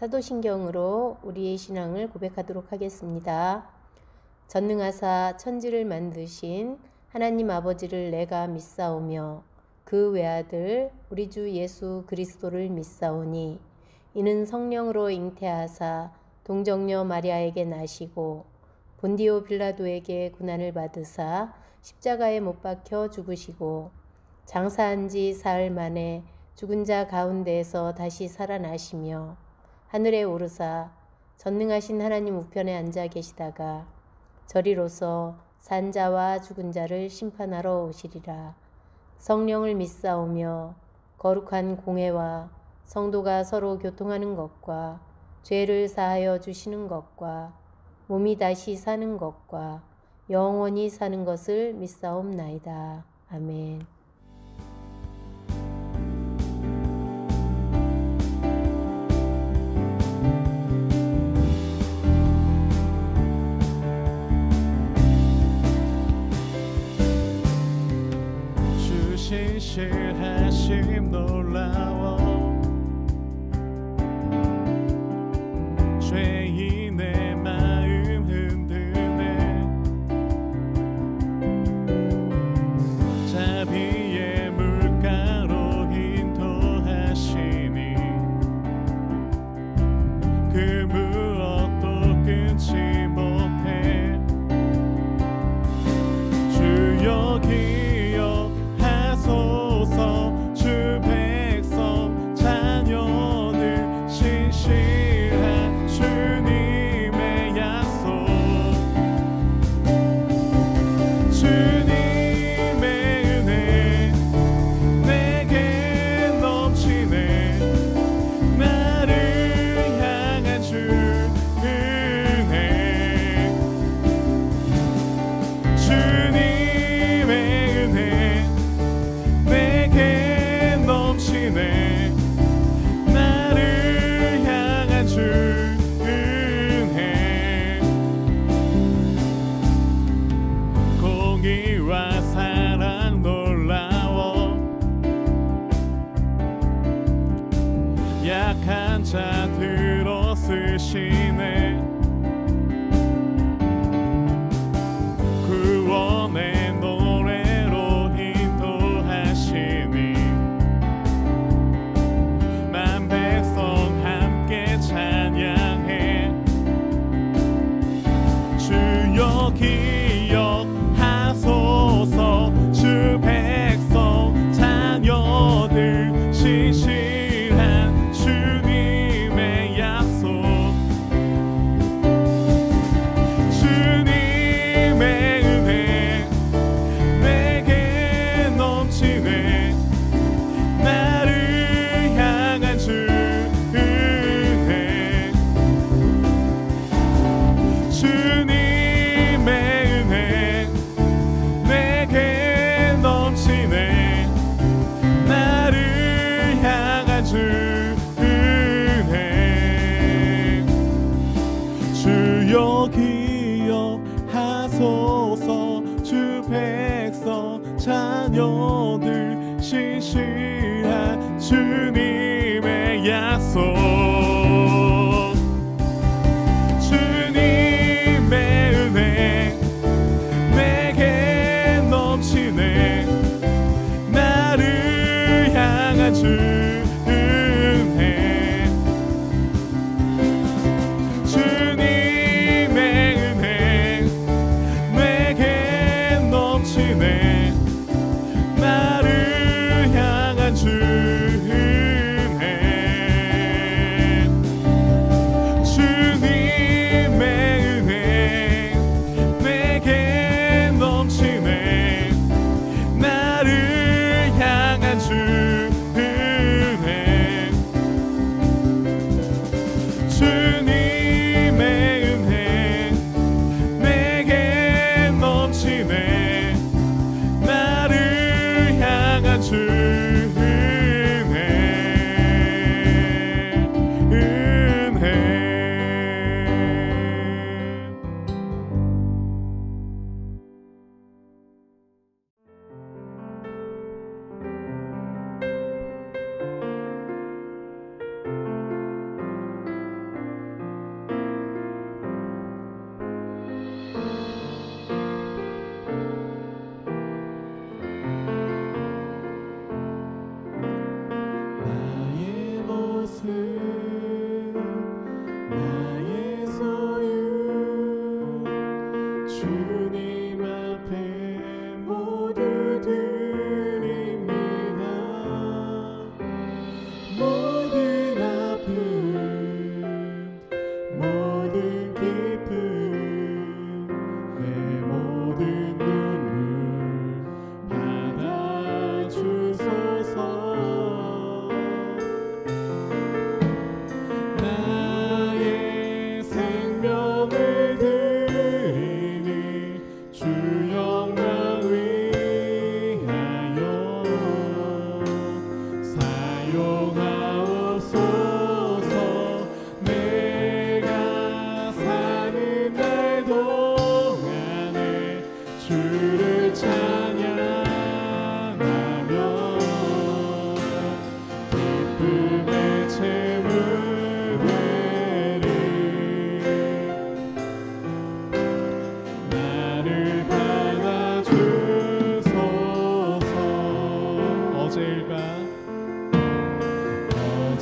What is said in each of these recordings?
사도신경으로 우리의 신앙을 고백하도록 하겠습니다. 전능하사 천지를 만드신 하나님 아버지를 내가 믿사오며 그 외아들 우리 주 예수 그리스도를 믿사오니 이는 성령으로 잉태하사 동정녀 마리아에게 나시고 본디오 빌라도에게 고난을 받으사 십자가에 못 박혀 죽으시고 장사한 지 사흘 만에 죽은 자 가운데에서 다시 살아나시며 하늘에 오르사 전능하신 하나님 우편에 앉아 계시다가 저리로서 산 자와 죽은 자를 심판하러 오시리라. 성령을 믿사오며 거룩한 공회와 성도가 서로 교통하는 것과 죄를 사하여 주시는 것과 몸이 다시 사는 것과 영원히 사는 것을 믿사옵나이다. 아멘. 신실하심 놀라워 죄인의 마음 흔드네 자비의 물가로 인도하시니 그 무엇도 끊지 못해 주여 주 백성 자녀들 신실한 주님의 약속 주님의 은혜 내게 넘치네 나를 향한 주 은혜 주님의 은혜 내게 넘치네 나를 향한 주 은혜 공의와 사랑 놀라워 약한 자 들어 쓰시네 구원의 노래로 인도하시니 만 백성 함께 찬양해 주여 기억하소서 주 백성 자녀들 신실한 주님의 약속 주님의 은혜 내게 넘치네 나를 향한 주 은혜 주님의 은혜 내게 넘치네 나를 향한 주 은혜 주여 기억하소서 주 백성 자녀들 신실한 주님의 약속 주님의 은혜 내게 넘치네 나를 향한 주 은혜 주님의 은혜 내게 넘치네 나를 향한 주 은혜 주님의 은혜 내게 넘치네 나를 향한 주 은혜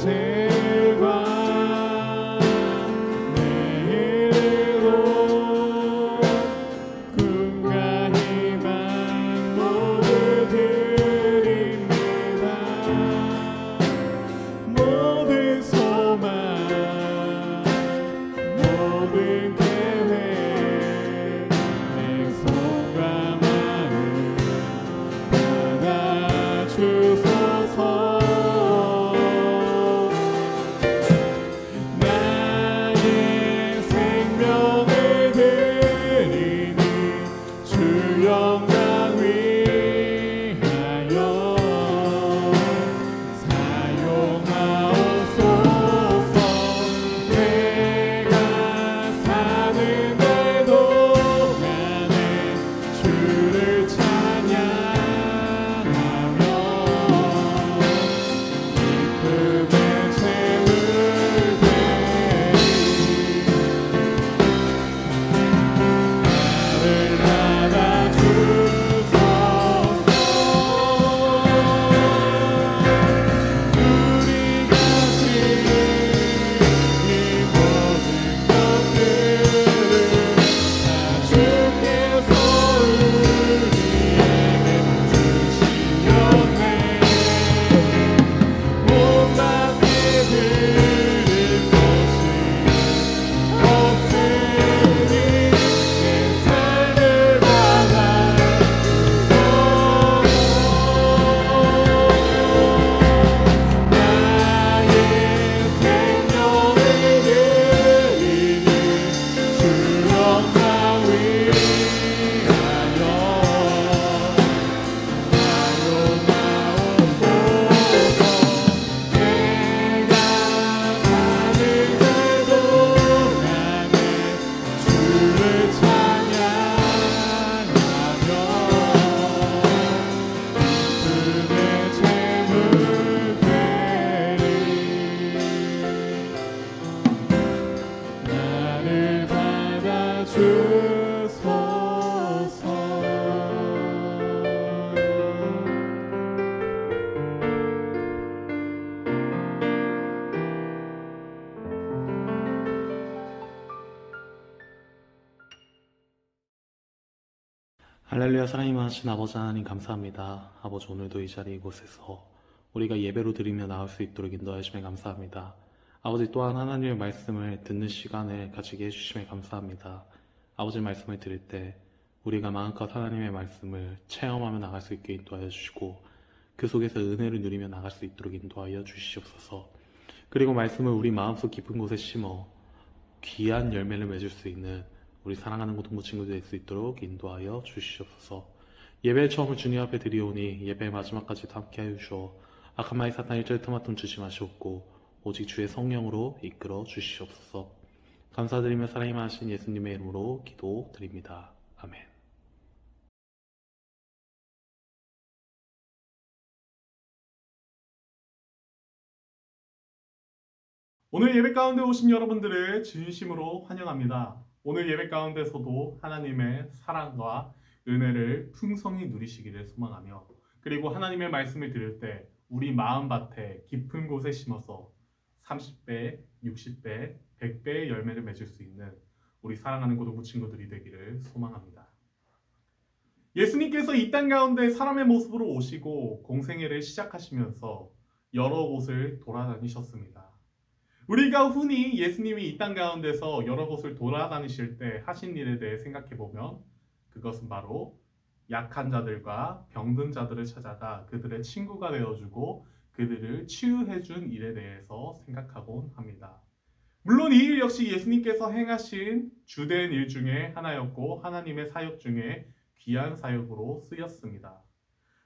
어제와 내일도 꿈과 희망 모두 드립니다. 모든 소망 모든 계획 내 손과 마음 받아주소서. 나의 생명을 드리니 주 영광 위하여 사용하옵소서. 내가 사는 날 동안에 주를 찬양하며 기쁨의 재물 되리. 나를 받아주소서. 우리 가진 이 모든 것들을 다 주께서 우리에게 주시었네. 몸밖에 드릴 것이 없으니 내 삶을 받아주소서. 나의 생명을 드리니 주 영광 위하여 사용하옵소서. 내가 사는 날 동안에 주를 찬양하며 기쁨의 재물 되리. 나를 받아주소서. 할렐루야. 사랑이 많으신 아버지 하나님 감사합니다. 아버지, 오늘도 이 자리 이곳에서 우리가 예배로 드리며 나올 수 있도록 인도하여 주심에 감사합니다. 아버지, 또한 하나님의 말씀을 듣는 시간을 가지게 해주심에 감사합니다. 아버지 말씀을 들을 때 우리가 마음껏 하나님의 말씀을 체험하며 나갈 수 있게 인도하여 주시고 그 속에서 은혜를 누리며 나갈 수 있도록 인도하여 주시옵소서. 그리고 말씀을 우리 마음속 깊은 곳에 심어 귀한 열매를 맺을 수 있는 우리 사랑하는 고등부 친구들 될 수 있도록 인도하여 주시옵소서. 예배의 처음을 주님 앞에 드리오니 예배의 마지막까지도 함께하여 주시오. 악한 마귀 사탄 일절 틈마tum 주지 마시옵고 오직 주의 성령으로 이끌어 주시옵소서. 감사드리며 사랑이 많으신 예수님의 이름으로 기도드립니다. 아멘. 오늘 예배 가운데 오신 여러분들을 진심으로 환영합니다. 오늘 예배 가운데서도 하나님의 사랑과 은혜를 풍성히 누리시기를 소망하며, 그리고 하나님의 말씀을 들을 때 우리 마음밭에 깊은 곳에 심어서 30배, 60배, 100배의 열매를 맺을 수 있는 우리 사랑하는 고등부 친구들이 되기를 소망합니다. 예수님께서 이 땅 가운데 사람의 모습으로 오시고 공생애를 시작하시면서 여러 곳을 돌아다니셨습니다. 우리가 흔히 예수님이 이 땅 가운데서 여러 곳을 돌아다니실 때 하신 일에 대해 생각해보면 그것은 바로 약한 자들과 병든 자들을 찾아가 그들의 친구가 되어주고 그들을 치유해준 일에 대해서 생각하곤 합니다. 물론 이 일 역시 예수님께서 행하신 주된 일 중에 하나였고 하나님의 사역 중에 귀한 사역으로 쓰였습니다.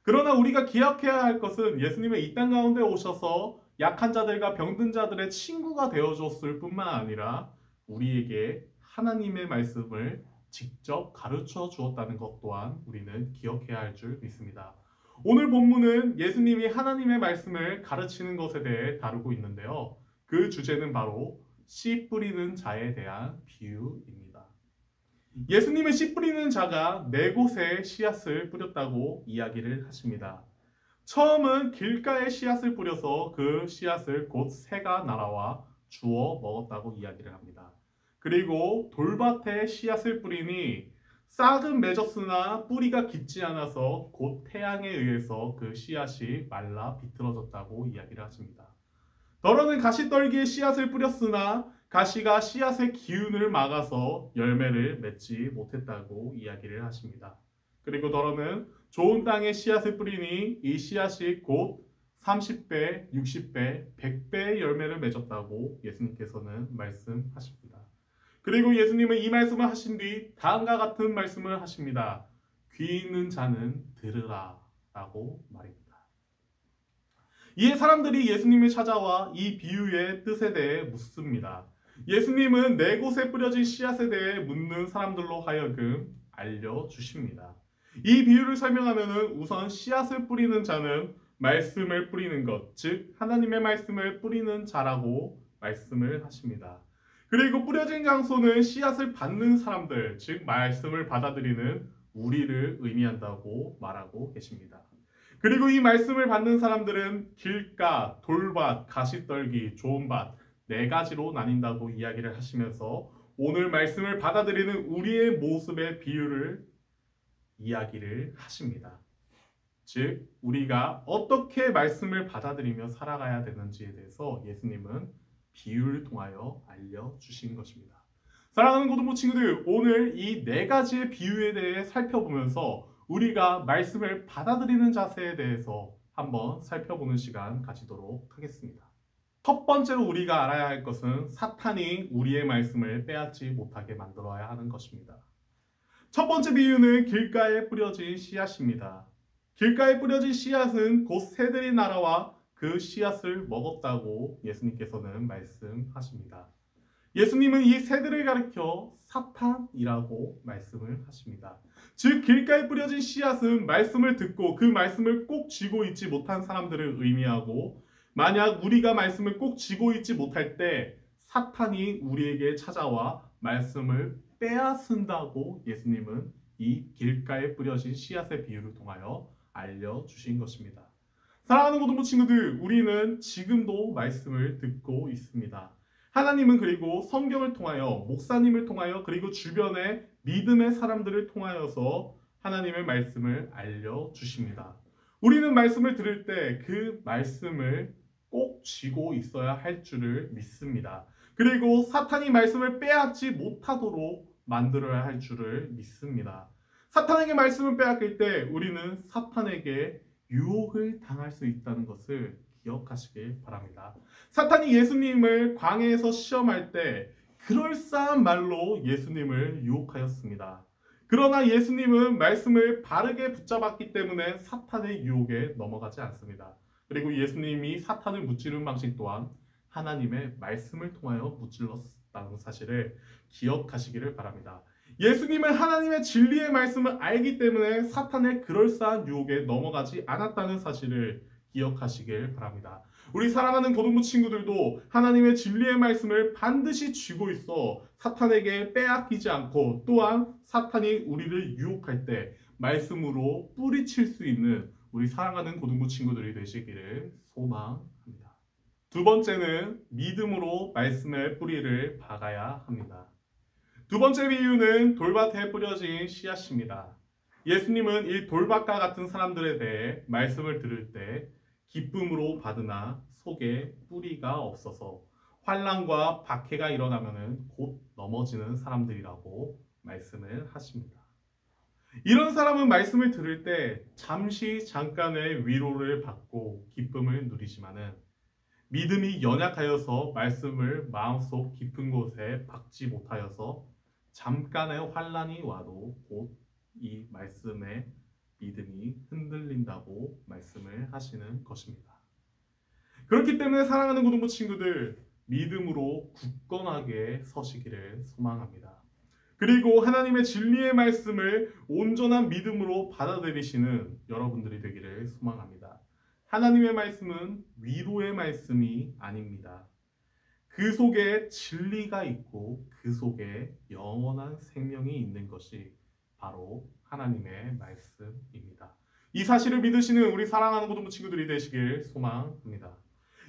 그러나 우리가 기억해야 할 것은 예수님의 이 땅 가운데 오셔서 약한 자들과 병든 자들의 친구가 되어줬을 뿐만 아니라 우리에게 하나님의 말씀을 직접 가르쳐 주었다는 것 또한 우리는 기억해야 할 줄 믿습니다. 오늘 본문은 예수님이 하나님의 말씀을 가르치는 것에 대해 다루고 있는데요. 그 주제는 바로 씨 뿌리는 자에 대한 비유입니다. 예수님은 씨 뿌리는 자가 4곳에 씨앗을 뿌렸다고 이야기를 하십니다. 처음은 길가에 씨앗을 뿌려서 그 씨앗을 곧 새가 날아와 주워 먹었다고 이야기를 합니다. 그리고 돌밭에 씨앗을 뿌리니 싹은 맺었으나 뿌리가 깊지 않아서 곧 태양에 의해서 그 씨앗이 말라 비틀어졌다고 이야기를 하십니다. 더러는 가시떨기에 씨앗을 뿌렸으나 가시가 씨앗의 기운을 막아서 열매를 맺지 못했다고 이야기를 하십니다. 그리고 더러는 좋은 땅에 씨앗을 뿌리니 이 씨앗이 곧 30배, 60배, 100배의 열매를 맺었다고 예수님께서는 말씀하십니다. 그리고 예수님은 이 말씀을 하신 뒤 다음과 같은 말씀을 하십니다. 귀 있는 자는 들으라 라고 말입니다. 이에 사람들이 예수님을 찾아와 이 비유의 뜻에 대해 묻습니다. 예수님은 네 곳에 뿌려진 씨앗에 대해 묻는 사람들로 하여금 알려주십니다. 이 비유를 설명하면 우선 씨앗을 뿌리는 자는 말씀을 뿌리는 것, 즉 하나님의 말씀을 뿌리는 자라고 말씀을 하십니다. 그리고 뿌려진 장소는 씨앗을 받는 사람들, 즉 말씀을 받아들이는 우리를 의미한다고 말하고 계십니다. 그리고 이 말씀을 받는 사람들은 길가, 돌밭, 가시떨기, 좋은 밭 네 가지로 나뉜다고 이야기를 하시면서 오늘 말씀을 받아들이는 우리의 모습의 비유를 이야기를 하십니다. 즉 우리가 어떻게 말씀을 받아들이며 살아가야 되는지에 대해서 예수님은 비유를 통하여 알려주신 것입니다. 사랑하는 고등부 친구들, 오늘 이 네 가지의 비유에 대해 살펴보면서 우리가 말씀을 받아들이는 자세에 대해서 한번 살펴보는 시간 가지도록 하겠습니다. 첫 번째로 우리가 알아야 할 것은 사탄이 우리의 말씀을 빼앗지 못하게 만들어야 하는 것입니다. 첫 번째 비유는 길가에 뿌려진 씨앗입니다. 길가에 뿌려진 씨앗은 곧 새들이 날아와 그 씨앗을 먹었다고 예수님께서는 말씀하십니다. 예수님은 이 새들을 가리켜 사탄이라고 말씀을 하십니다. 즉 길가에 뿌려진 씨앗은 말씀을 듣고 그 말씀을 꼭 쥐고 있지 못한 사람들을 의미하고, 만약 우리가 말씀을 꼭 쥐고 있지 못할 때 사탄이 우리에게 찾아와 말씀을 빼앗는다고 예수님은 이 길가에 뿌려진 씨앗의 비유를 통하여 알려주신 것입니다. 사랑하는 고등부 친구들, 우리는 지금도 말씀을 듣고 있습니다. 하나님은 그리고 성경을 통하여, 목사님을 통하여, 그리고 주변의 믿음의 사람들을 통하여서 하나님의 말씀을 알려주십니다. 우리는 말씀을 들을 때 그 말씀을 꼭 쥐고 있어야 할 줄을 믿습니다. 그리고 사탄이 말씀을 빼앗지 못하도록 만들어야 할 줄을 믿습니다. 사탄에게 말씀을 빼앗길 때 우리는 사탄에게 유혹을 당할 수 있다는 것을 기억하시길 바랍니다. 사탄이 예수님을 광야에서 시험할 때 그럴싸한 말로 예수님을 유혹하였습니다. 그러나 예수님은 말씀을 바르게 붙잡았기 때문에 사탄의 유혹에 넘어가지 않습니다. 그리고 예수님이 사탄을 무찌르는 방식 또한 하나님의 말씀을 통하여 무찔렀다는 사실을 기억하시기를 바랍니다. 예수님은 하나님의 진리의 말씀을 알기 때문에 사탄의 그럴싸한 유혹에 넘어가지 않았다는 사실을 기억하시길 바랍니다. 우리 사랑하는 고등부 친구들도 하나님의 진리의 말씀을 반드시 쥐고 있어 사탄에게 빼앗기지 않고, 또한 사탄이 우리를 유혹할 때 말씀으로 뿌리칠 수 있는 우리 사랑하는 고등부 친구들이 되시기를 소망합니다. 두 번째는 믿음으로 말씀의 뿌리를 박아야 합니다. 두 번째 비유는 돌밭에 뿌려진 씨앗입니다. 예수님은 이 돌밭과 같은 사람들에 대해 말씀을 들을 때 기쁨으로 받으나 속에 뿌리가 없어서 환난과 박해가 일어나면 곧 넘어지는 사람들이라고 말씀을 하십니다. 이런 사람은 말씀을 들을 때 잠깐의 위로를 받고 기쁨을 누리지만은 믿음이 연약하여서 말씀을 마음속 깊은 곳에 박지 못하여서 잠깐의 환난이 와도 곧 이 말씀에 믿음이 흔들린다고 말씀을 하시는 것입니다. 그렇기 때문에 사랑하는 고등부 친구들, 믿음으로 굳건하게 서시기를 소망합니다. 그리고 하나님의 진리의 말씀을 온전한 믿음으로 받아들이시는 여러분들이 되기를 소망합니다. 하나님의 말씀은 위로의 말씀이 아닙니다. 그 속에 진리가 있고 그 속에 영원한 생명이 있는 것이 바로 하나님의 말씀입니다. 이 사실을 믿으시는 우리 사랑하는 고등부 친구들이 되시길 소망합니다.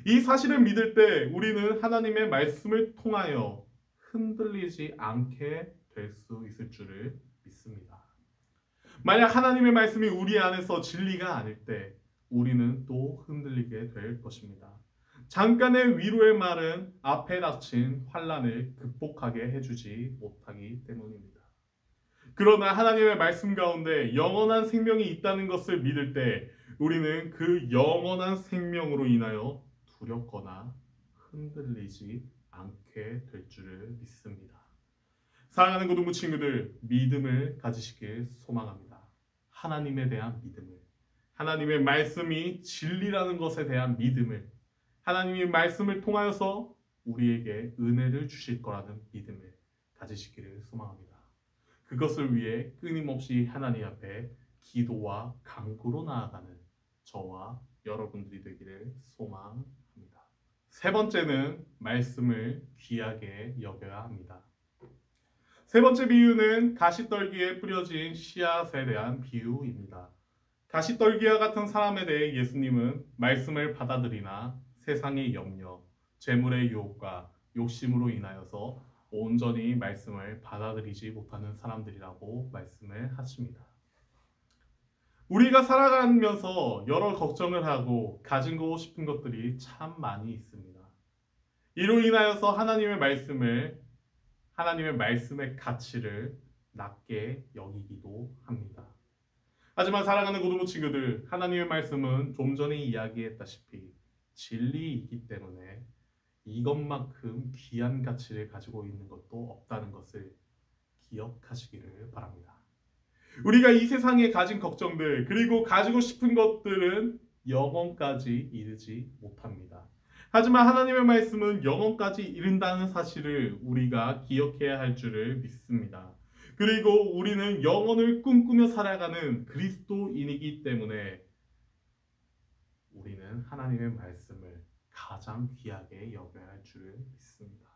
이 사실을 믿을 때 우리는 하나님의 말씀을 통하여 흔들리지 않게 될 수 있을 줄을 믿습니다. 만약 하나님의 말씀이 우리 안에서 진리가 아닐 때 우리는 또 흔들리게 될 것입니다. 잠깐의 위로의 말은 앞에 닥친 환난을 극복하게 해주지 못하기 때문입니다. 그러나 하나님의 말씀 가운데 영원한 생명이 있다는 것을 믿을 때 우리는 그 영원한 생명으로 인하여 두렵거나 흔들리지 않게 될 줄을 믿습니다. 사랑하는 고등부 친구들, 믿음을 가지시길 소망합니다. 하나님에 대한 믿음을, 하나님의 말씀이 진리라는 것에 대한 믿음을, 하나님의 말씀을 통하여서 우리에게 은혜를 주실 거라는 믿음을 가지시기를 소망합니다. 그것을 위해 끊임없이 하나님 앞에 기도와 간구로 나아가는 저와 여러분들이 되기를 소망합니다. 세 번째는 말씀을 귀하게 여겨야 합니다. 세 번째 비유는 가시떨기에 뿌려진 씨앗에 대한 비유입니다. 가시떨기와 같은 사람에 대해 예수님은 말씀을 받아들이나 세상의 염려, 재물의 유혹과 욕심으로 인하여서 온전히 말씀을 받아들이지 못하는 사람들이라고 말씀을 하십니다. 우리가 살아가면서 여러 걱정을 하고 가지고 싶은 것들이 참 많이 있습니다. 이로 인하여서 하나님의 말씀의 가치를 낮게 여기기도 합니다. 하지만 사랑하는 고등부 친구들, 하나님의 말씀은 좀 전에 이야기했다시피 진리이기 때문에 이것만큼 귀한 가치를 가지고 있는 것도 없다는 것을 기억하시기를 바랍니다. 우리가 이 세상에 가진 걱정들 그리고 가지고 싶은 것들은 영원까지 이르지 못합니다. 하지만 하나님의 말씀은 영원까지 이른다는 사실을 우리가 기억해야 할 줄을 믿습니다. 그리고 우리는 영혼을 꿈꾸며 살아가는 그리스도인이기 때문에 우리는 하나님의 말씀을 가장 귀하게 여겨야 할 줄을 믿습니다.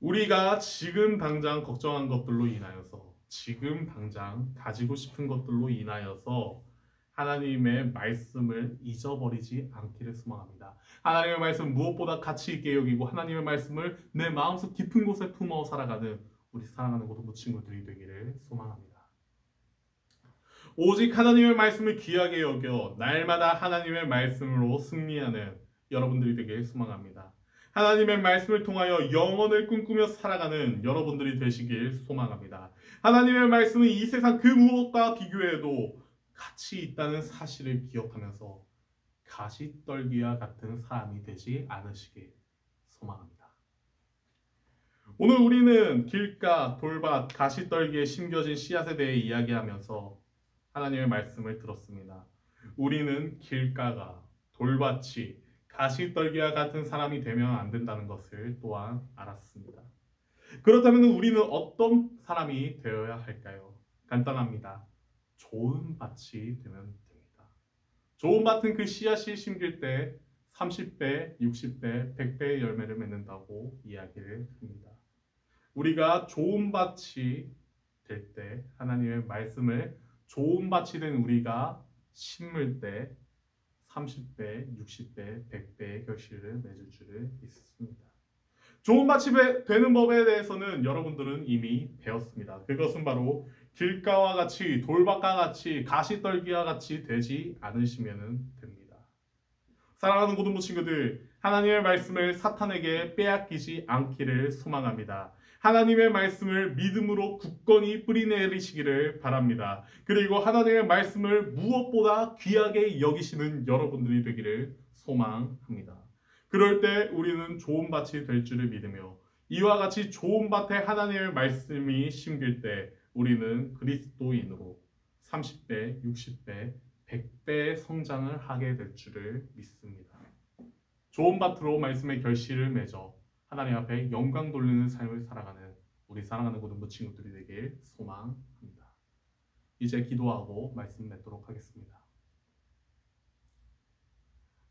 우리가 지금 당장 걱정한 것들로 인하여서, 지금 당장 가지고 싶은 것들로 인하여서 하나님의 말씀을 잊어버리지 않기를 소망합니다. 하나님의 말씀 무엇보다 가치 있게 여기고 하나님의 말씀을 내 마음속 깊은 곳에 품어 살아가는 우리 사랑하는 고등부 친구들이 되기를 소망합니다. 오직 하나님의 말씀을 귀하게 여겨 날마다 하나님의 말씀으로 승리하는 여러분들이 되기를 소망합니다. 하나님의 말씀을 통하여 영혼을 꿈꾸며 살아가는 여러분들이 되시길 소망합니다. 하나님의 말씀은 이 세상 그 무엇과 비교해도 가치 있다는 사실을 기억하면서 가시떨기와 같은 사람이 되지 않으시길 소망합니다. 오늘 우리는 길가, 돌밭, 가시떨기에 심겨진 씨앗에 대해 이야기하면서 하나님의 말씀을 들었습니다. 우리는 길가가, 돌밭이, 가시떨기와 같은 사람이 되면 안 된다는 것을 또한 알았습니다. 그렇다면 우리는 어떤 사람이 되어야 할까요? 간단합니다. 좋은 밭이 되면 됩니다. 좋은 밭은 그 씨앗이 심길 때 30배, 60배, 100배의 열매를 맺는다고 이야기를 합니다. 우리가 좋은 밭이 될 때 하나님의 말씀을 좋은 밭이 된 우리가 심을 때 30배, 60배, 100배의 결실을 맺을 줄을 믿습니다. 좋은 밭이 되는 법에 대해서는 여러분들은 이미 배웠습니다. 그것은 바로 길가와 같이, 돌밭과 같이, 가시떨기와 같이 되지 않으시면 됩니다. 사랑하는 고등부 친구들, 하나님의 말씀을 사탄에게 빼앗기지 않기를 소망합니다. 하나님의 말씀을 믿음으로 굳건히 뿌리내리시기를 바랍니다. 그리고 하나님의 말씀을 무엇보다 귀하게 여기시는 여러분들이 되기를 소망합니다. 그럴 때 우리는 좋은 밭이 될 줄을 믿으며 이와 같이 좋은 밭에 하나님의 말씀이 심길 때 우리는 그리스도인으로 30배, 60배, 100배의 성장을 하게 될 줄을 믿습니다. 좋은 밭으로 말씀의 결실을 맺어 하나님 앞에 영광 돌리는 삶을 살아가는 우리 사랑하는 고등부 친구들이 되길 소망합니다. 이제 기도하고 말씀 맺도록 하겠습니다.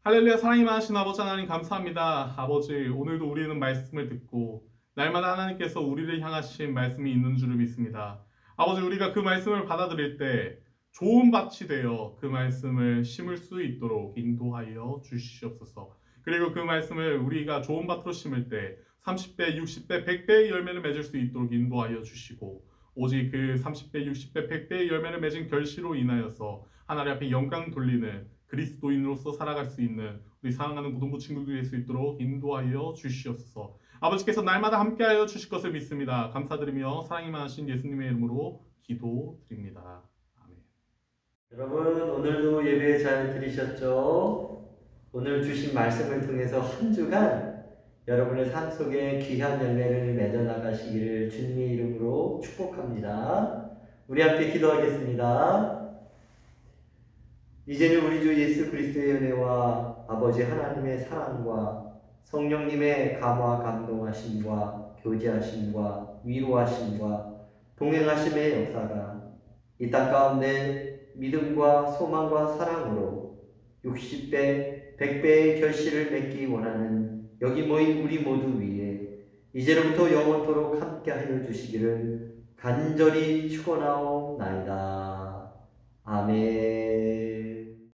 할렐루야. 사랑이 많으신 아버지 하나님 감사합니다. 아버지, 오늘도 우리는 말씀을 듣고 날마다 하나님께서 우리를 향하신 말씀이 있는 줄을 믿습니다. 아버지, 우리가 그 말씀을 받아들일 때 좋은 밭이 되어 그 말씀을 심을 수 있도록 인도하여 주시옵소서. 그리고 그 말씀을 우리가 좋은 밭으로 심을 때 30배, 60배, 100배의 열매를 맺을 수 있도록 인도하여 주시고, 오직 그 30배, 60배, 100배의 열매를 맺은 결실로 인하여서 하나님 앞에 영광 돌리는 그리스도인으로서 살아갈 수 있는 우리 사랑하는 고등부 친구들이 될 수 있도록 인도하여 주시옵소서. 아버지께서 날마다 함께하여 주실 것을 믿습니다. 감사드리며 사랑이 많으신 예수님의 이름으로 기도드립니다. 아멘. 여러분, 오늘도 예배 잘 들으셨죠? 오늘 주신 말씀을 통해서 한 주간 여러분의 삶 속에 귀한 열매를 맺어 나가시기를 주님의 이름으로 축복합니다. 우리 함께 기도하겠습니다. 이제는 우리 주 예수 그리스도의 은혜와 아버지 하나님의 사랑과 성령님의 감화 감동하심과 교제하심과 위로하심과 동행하심의 역사가 이 땅 가운데 믿음과 소망과 사랑으로 60배, 100배의 결실을 맺기 원하는 여기 모인 우리 모두 위에 이제로부터 영원토록 함께하여 주시기를 간절히 축원하옵나이다. 아멘.